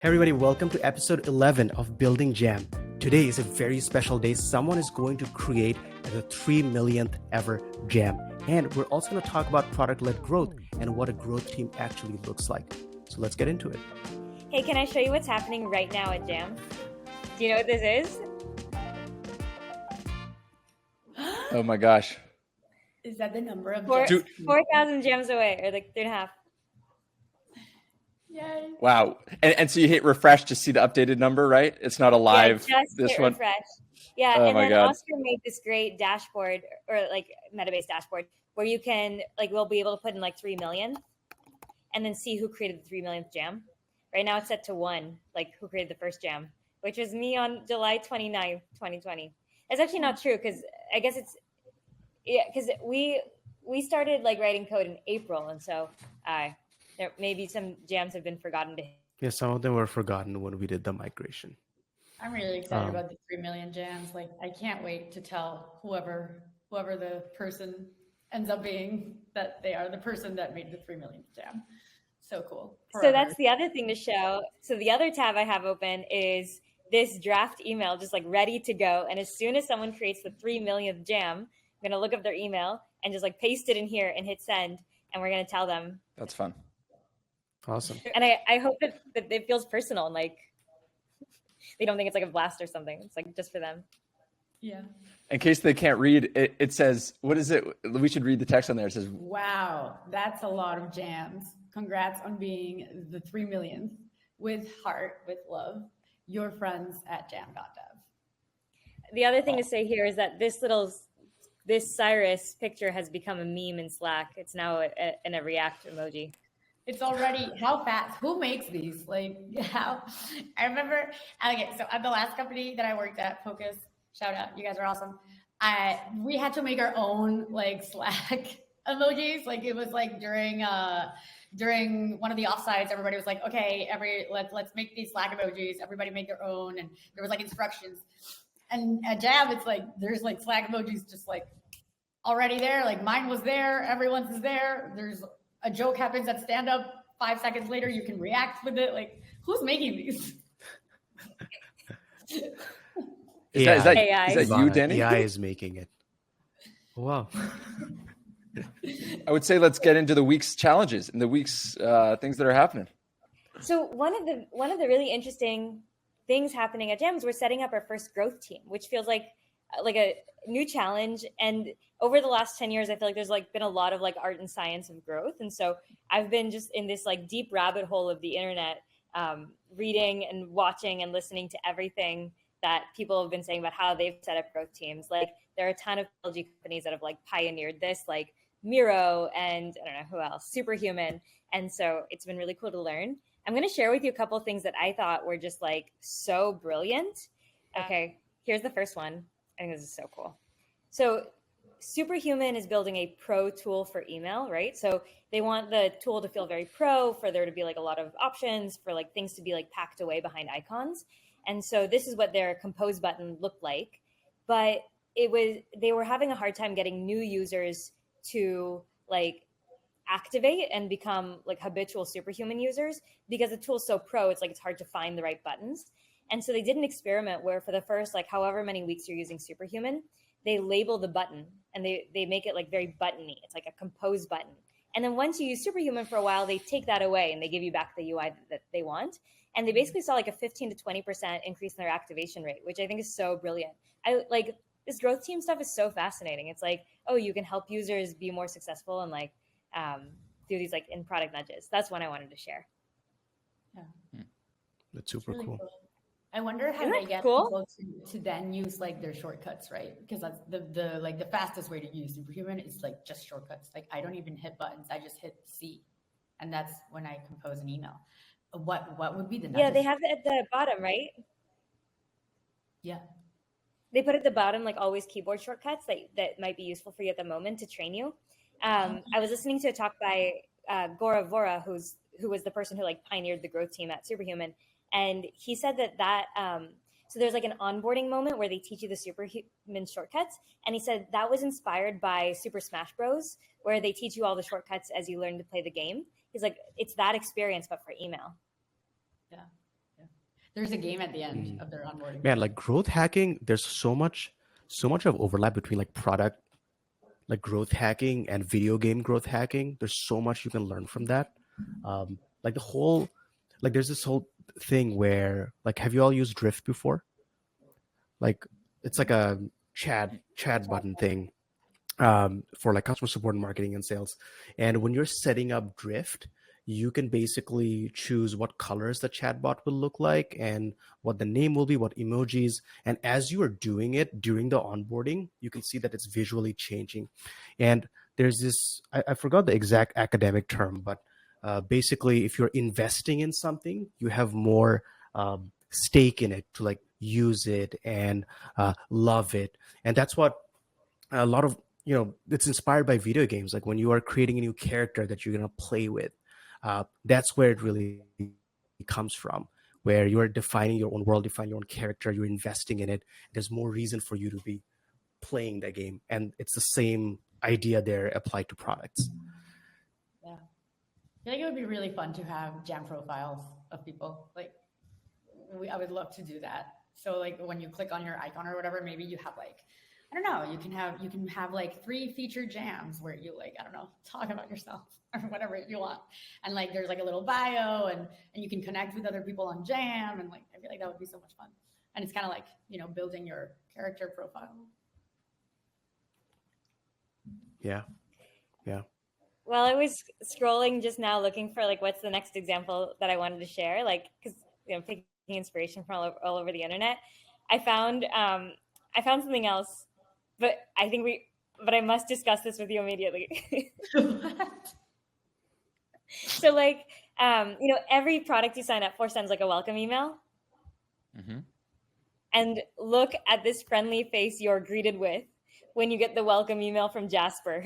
Hey everybody, welcome to episode 11 of Building Jam. Today is a very special day. Someone is going to create the 3 millionth ever jam. And we're also going to talk about product-led growth and what a growth team actually looks like. So let's get into it. Hey, can I show you what's happening right now at Jam? Do you know what this is? Oh my gosh. Is that the number of 4,000 gems away, or like 3.5. Yay. Wow. And so you hit refresh to see the updated number, right? It's not a live this one. Refresh. Yeah, oh and my then God. Oscar made this great dashboard, or like Metabase dashboard, where you can we'll be able to put in like 3 million and then see who created the 3 millionth jam. Right now it's set to 1, like who created the first jam, which was me on July 29th, 2020. It's actually not true because I guess because we started like writing code in April, and so there maybe some jams have been forgotten to. Yeah, some of them were forgotten when we did the migration. I'm really excited about the 3 million jams. Like, I can't wait to tell whoever the person ends up being that they are the person that made the 3 millionth jam. So cool. Forever. So that's the other thing to show. So the other tab I have open is this draft email, just like ready to go. And as soon as someone creates the 3 millionth jam, I'm going to look up their email and just like paste it in here and hit send. And we're going to tell them. That's fun. Awesome. And I hope that it feels personal and like they don't think it's like a blast or something. It's like just for them. Yeah. In case they can't read, it says, what is it? We should read the text on there. It says, wow, that's a lot of jams. Congrats on being the 3 millionth with heart, with love. Your friends at jam.dev. The other thing to say here is that this Cyrus picture has become a meme in Slack. It's now in a React emoji. It's already, how fast, who makes these? Like, how? I remember, okay, so at the last company that I worked at, Focus, shout out, you guys are awesome. We had to make our own like Slack emojis. Like it was like during one of the offsites, everybody was like, okay, let's make these Slack emojis. Everybody make their own. And there was like instructions. And at Jam, it's like, there's like Slack emojis just like already there. Like mine was there. Everyone's is there. There's a joke happens at stand up. 5 seconds later, you can react with it. Like, who's making these? Is that you, Dani? AI is making it. Wow. I would say let's get into the week's challenges and the week's things that are happening. So one of the really interesting things happening at Jam is we're setting up our first growth team, which feels like a new challenge. And over the last 10 years, I feel like there's like been a lot of like art and science of growth. And so I've been just in this like deep rabbit hole of the internet, reading and watching and listening to everything that people have been saying about how they've set up growth teams. Like there are a ton of LG companies that have like pioneered this, like Miro and I don't know who else, Superhuman. And so it's been really cool to learn. I'm going to share with you a couple of things that I thought were just like so brilliant. Okay, here's the first one. I think this is so cool. So Superhuman is building a pro tool for email, right? So they want the tool to feel very pro, for there to be like a lot of options, for like things to be like packed away behind icons. And so this is what their compose button looked like. But they were having a hard time getting new users to like activate and become like habitual Superhuman users because the tool's so pro, it's like it's hard to find the right buttons. And so they did an experiment where for the first like however many weeks you're using Superhuman, they label the button and they make it like very buttony. It's like a compose button. And then once you use Superhuman for a while, they take that away and they give you back the UI that they want. And they basically saw like a 15 to 20% increase in their activation rate, which I think is so brilliant. I like this growth team stuff is so fascinating. It's like, oh, you can help users be more successful and like do these like in product nudges. That's one I wanted to share. Yeah. That's super really cool. I wonder how they get people to then use like their shortcuts, right? Because that's the fastest way to use Superhuman is like just shortcuts. Like I don't even hit buttons. I just hit C. And that's when I compose an email. What would be the nudges? Yeah, they have it at the bottom, right? Yeah. They put at the bottom like always keyboard shortcuts that might be useful for you at the moment to train you. I was listening to a talk by Gora Vora, who was the person who like pioneered the growth team at Superhuman. And he said that so there's like an onboarding moment where they teach you the Superhuman shortcuts. And he said that was inspired by Super Smash Bros, where they teach you all the shortcuts as you learn to play the game. He's like, it's that experience, but for email. Yeah. There's a game at the end of their onboarding. Man, like growth hacking, there's so much of overlap between like product, like growth hacking and video game growth hacking. There's so much you can learn from that. Like the whole, like there's this whole thing where like, have you all used Drift before? Like it's like a chat button thing for like customer support and marketing and sales. And when you're setting up Drift, you can basically choose what colors the chatbot will look like and what the name will be, what emojis. And as you are doing it during the onboarding, you can see that it's visually changing. And there's this, I forgot the exact academic term, but basically if you're investing in something, you have more stake in it to like use it and love it. And that's what a lot of, it's inspired by video games. Like when you are creating a new character that you're going to play with, that's where it really comes from, where you're defining your own world, defining your own character, you're investing in it. There's more reason for you to be playing that game. And it's the same idea there applied to products. Yeah. I feel like it would be really fun to have jam profiles of people. Like I would love to do that. So like when you click on your icon or whatever, maybe you have like, I don't know, you can have like 3 featured jams where you like, I don't know, talk about yourself or whatever you want. And like, there's like a little bio and you can connect with other people on jam. And like, I feel like that would be so much fun. And it's kind of like, building your character profile. Yeah. Well, I was scrolling just now looking for like, what's the next example that I wanted to share? Like, cause picking inspiration from all over the internet. I found something else, but I must discuss this with you immediately. So like, every product you sign up for sends like a welcome email. Mm-hmm. And look at this friendly face you're greeted with when you get the welcome email from Jasper.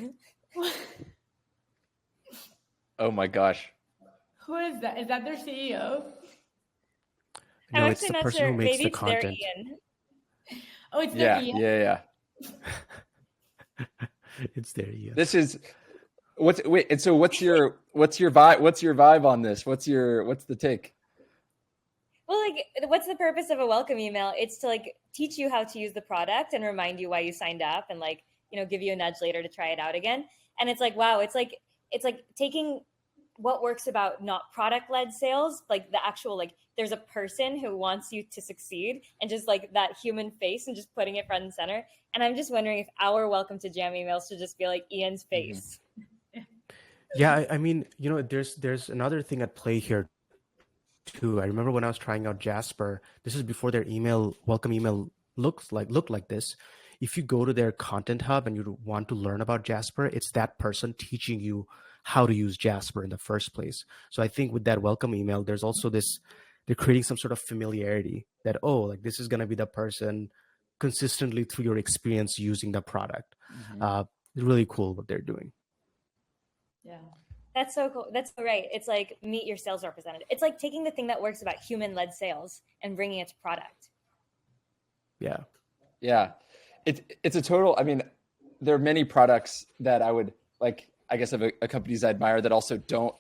Oh my gosh. Who is that? Is that their CEO? No, it's the person who makes the content. Maybe it's their Ian. Oh, it's their Ian? Yeah. It's there. Yeah. This is what's your vibe? What's your vibe on this? What's the take? Well, like, what's the purpose of a welcome email? It's to like teach you how to use the product and remind you why you signed up, and like, give you a nudge later to try it out again. And it's like, wow, it's like taking what works about not product-led sales, like the actual, like there's a person who wants you to succeed and just like that human face and just putting it front and center. And I'm just wondering if our welcome to Jam emails should just be like Ian's face. Yeah, I mean, there's another thing at play here too. I remember when I was trying out Jasper, this is before their welcome email looked like this. If you go to their content hub and you want to learn about Jasper, it's that person teaching you how to use Jasper in the first place. So I think with that welcome email, there's also they're creating some sort of familiarity that, like this is going to be the person consistently through your experience using the product. Mm-hmm. It's really cool what they're doing. Yeah. That's so cool. That's so right. It's like meet your sales representative. It's like taking the thing that works about human-led sales and bringing it to product. Yeah. Yeah. It's a total, I mean, there are many products that I would like, I guess of a companies I admire that also don't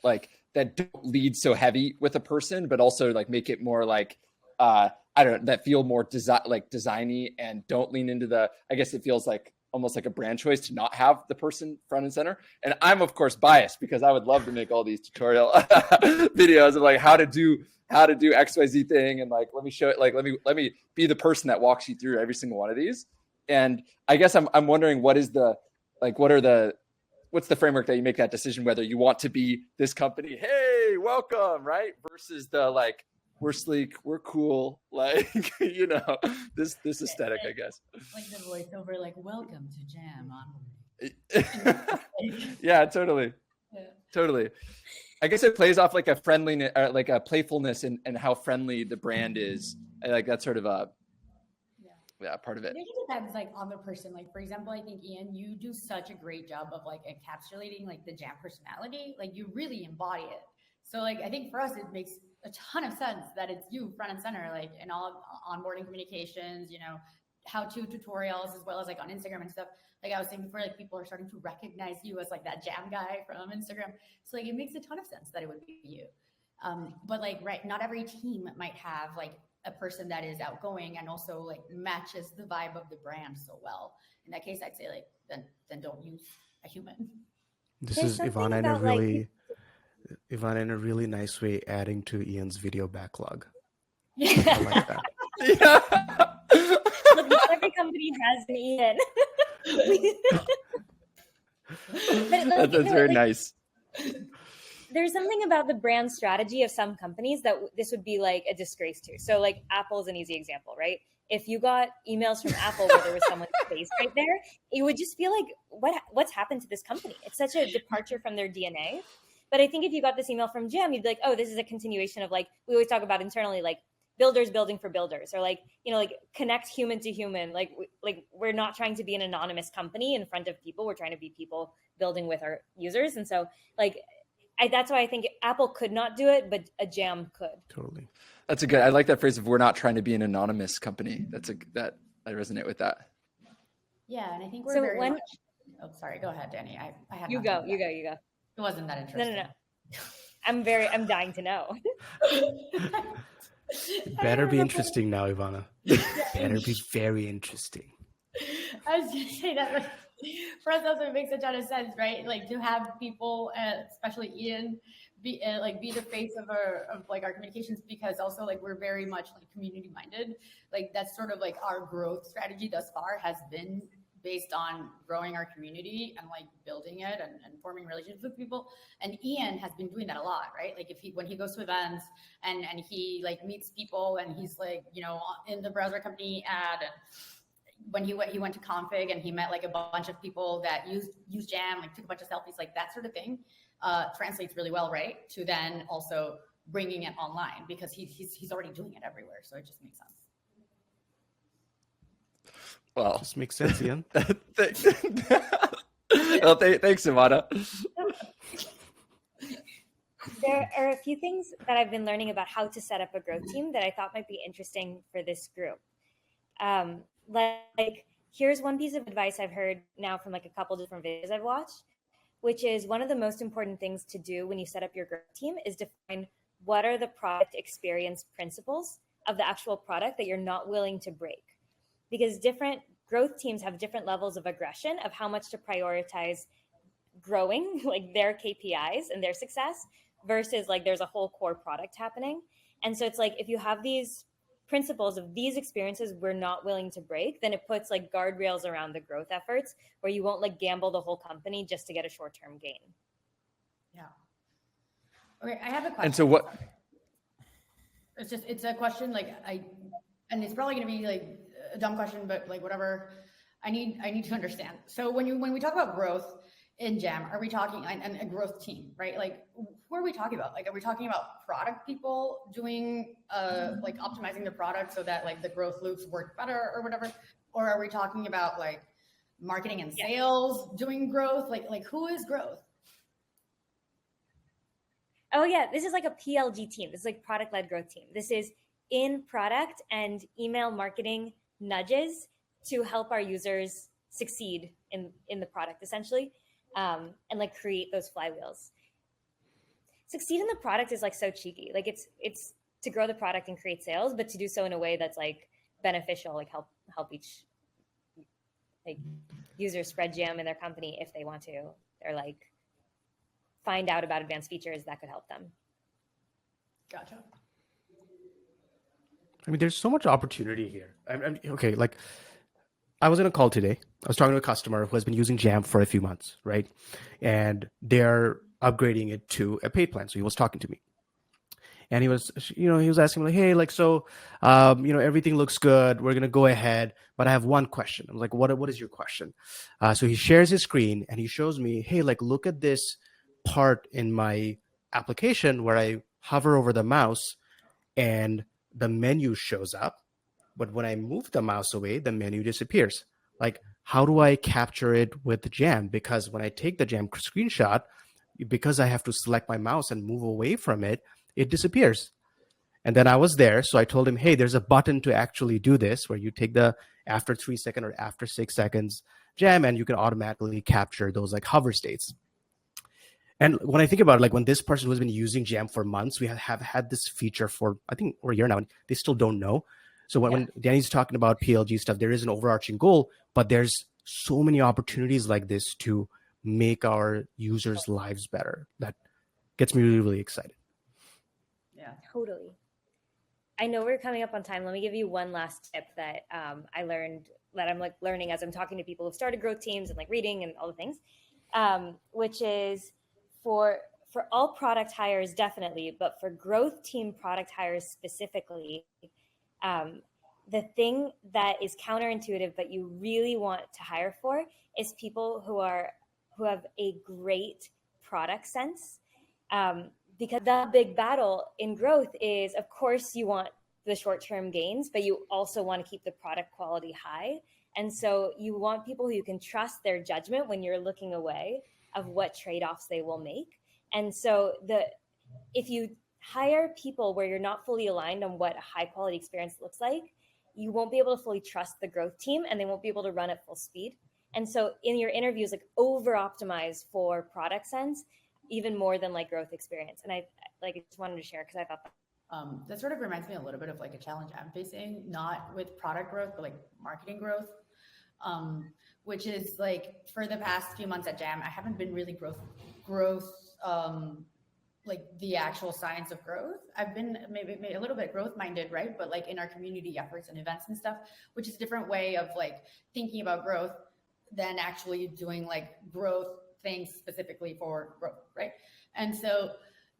lead so heavy with a person, but also like make it more like, I don't know, that feel more designy and don't lean into I guess it feels like almost like a brand choice to not have the person front and center. And I'm of course biased because I would love to make all these tutorial videos of like how to do XYZ thing. And like, let me show it, like, let me be the person that walks you through every single one of these. And I guess I'm wondering what's the framework that you make that decision, whether you want to be this company, hey, welcome, right? Versus the like, we're sleek, we're cool, like, this aesthetic, I guess. Like the voiceover, like, welcome to Jam Onboarding. Yeah, totally. Yeah. Totally. I guess it plays off like a friendliness, like a playfulness and how friendly the brand is. Like that's sort of part of it. I think it depends like on the person. Like for example, I think Ian, you do such a great job of like encapsulating like the Jam personality. Like you really embody it. So like I think for us it makes a ton of sense that it's you front and center, like in all onboarding communications, how-to tutorials, as well as like on Instagram and stuff. Like I was saying before, like people are starting to recognize you as like that Jam guy from Instagram. So like it makes a ton of sense that it would be you. But like, right, not every team might have like a person that is outgoing and also like matches the vibe of the brand so well. In that case, I'd say like, then don't use a human. This There's is something Ivana in a about like really nice way adding to Ian's video backlog. I yeah. like that. Yeah. Look, not every company has an Ian. But like, That's very like, nice. there's something about the brand strategy of some companies that this would be like a disgrace to. So like Apple is an easy example, right? If you got emails from Apple where there was someone's face right there, it would just feel like what's happened to this company? It's such a departure from their DNA. But I think if you got this email from Jim, you'd be like, oh, this is a continuation of like we always talk about internally, like builders building for builders, or like, you know, like connect human to human. Like we're not trying to be an anonymous company in front of people. We're trying to be people building with our users. And so like that's why I think Apple could not do it, but a Jam could. Totally. That's a good. I like that phrase of "we're not trying to be an anonymous company." That I resonate with that. Yeah, and I think we're So very when- much. Oh, sorry. Go ahead, Dani. I had You nothing go. to add. It wasn't that interesting. No. I'm dying to know. It better be interesting now, Ivana. Better be very interesting. I was just saying that like, for us also it makes a ton of sense, right? Like to have people, especially Ian, be the face of our communications, because also like we're very much like community minded. Like that's sort of like our growth strategy thus far has been based on growing our community and like building it and forming relationships with people. And Ian has been doing that a lot, right? Like when he goes to events and he like meets people and he's like, you know, in the browser company ad, and when he went to config and he met like a bunch of people that use Jam, like took a bunch of selfies, like that sort of thing, translates really well, right? To then also bringing it online, because he's already doing it everywhere. So it just makes sense. Well, Just makes sense, Ian. thanks, Ivana. There are a few things that I've been learning about how to set up a growth team that I thought might be interesting for this group. Like, here's one piece of advice I've heard now from like a couple different videos I've watched, which is one of the most important things to do when you set up your growth team is define what are the product experience principles of the actual product that you're not willing to break. Because different growth teams have different levels of aggression of how much to prioritize growing, like their KPIs and their success, versus like there's a whole core product happening. And so it's like, if you have these principles of these experiences we're not willing to break, then it puts like guardrails around the growth efforts where you won't like gamble the whole company just to get a short-term gain. Yeah. Okay, I have a question. And so what? It's a question like and it's probably going to be like a dumb question, but like whatever, I need to understand. So when we talk about growth in Jam, are we talking and a growth team, right? Like who are we talking about? Like, are we talking about product people doing like optimizing the product so that like the growth loops work better or whatever? Or are we talking about like marketing and sales doing growth? Like who is growth? Oh yeah, this is like a PLG team. This is like product-led growth team. This is in product and email marketing nudges to help our users succeed in the product essentially, and like create those flywheels. Succeed in the product is like so cheeky. Like it's to grow the product and create sales, but to do so in a way that's like beneficial, like help each like user spread Jam in their company if they want to, or like find out about advanced features that could help them. Gotcha. I mean, there's so much opportunity here. Okay, like I was in a call today. I was talking to a customer who has been using Jam for a few months, right? And they're upgrading it to a paid plan. So he was talking to me. And he was asking me like, hey, like, so, everything looks good. We're going to go ahead. But I have one question. I'm like, what is your question? So he shares his screen and he shows me, hey, like, look at this part in my application where I hover over the mouse and the menu shows up, but when I move the mouse away, the menu disappears. Like, how do I capture it with the Jam? Because when I take the Jam screenshot, because I have to select my mouse and move away from it, it disappears. And then I was there, so I told him, hey, there's a button to actually do this where you take the after 3 seconds or after 6 seconds Jam and you can automatically capture those like hover states. And when I think about it, like when this person who's been using Jam for months, we have had this feature for, I think, over a year now, and they still don't know. So when Danny's talking about PLG stuff, there is an overarching goal, but there's so many opportunities like this to make our users' lives better. That gets me really, really excited. Yeah. Totally. I know we're coming up on time. Let me give you one last tip that I learned, that I'm like learning as I'm talking to people who've started growth teams and like reading and all the things, which is for all product hires, definitely, but for growth team product hires specifically, the thing that is counterintuitive but you really want to hire for is people who have a great product sense. Because the big battle in growth is, of course, you want the short-term gains, but you also want to keep the product quality high. And so you want people who you can trust their judgment when you're looking away of what trade-offs they will make. And so if you hire people where you're not fully aligned on what a high-quality experience looks like, you won't be able to fully trust the growth team, and they won't be able to run at full speed. And so in your interviews, like over-optimize for product sense, even more than like growth experience. And I just wanted to share because I thought that sort of reminds me a little bit of like a challenge I'm facing, not with product growth, but like marketing growth, which is like for the past few months at Jam, I haven't been really growth, like the actual science of growth. I've been maybe a little bit growth minded, right? But like in our community efforts and events and stuff, which is a different way of like thinking about growth than actually doing like growth things specifically for growth, right? And so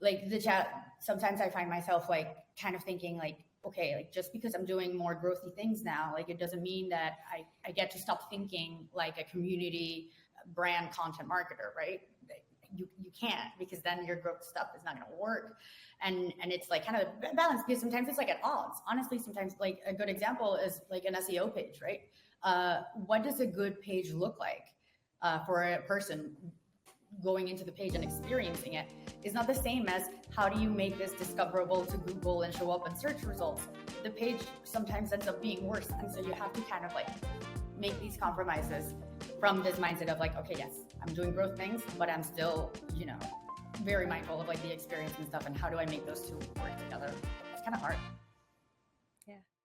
like the chat, sometimes I find myself like kind of thinking like, okay, like just because I'm doing more growthy things now, like it doesn't mean that I get to stop thinking like a community brand content marketer, right? You can't, because then your growth stuff is not going to work. And it's like kind of a balance, because sometimes it's like at odds. Honestly, sometimes like a good example is like an SEO page, right? What does a good page look like? For a person going into the page and experiencing it is not the same as how do you make this discoverable to Google and show up in search results. The page sometimes ends up being worse. And so you have to kind of like make these compromises from this mindset of like, okay, yes, I'm doing growth things, but I'm still, very mindful of like the experience and stuff. And how do I make those two work together? It's kind of hard.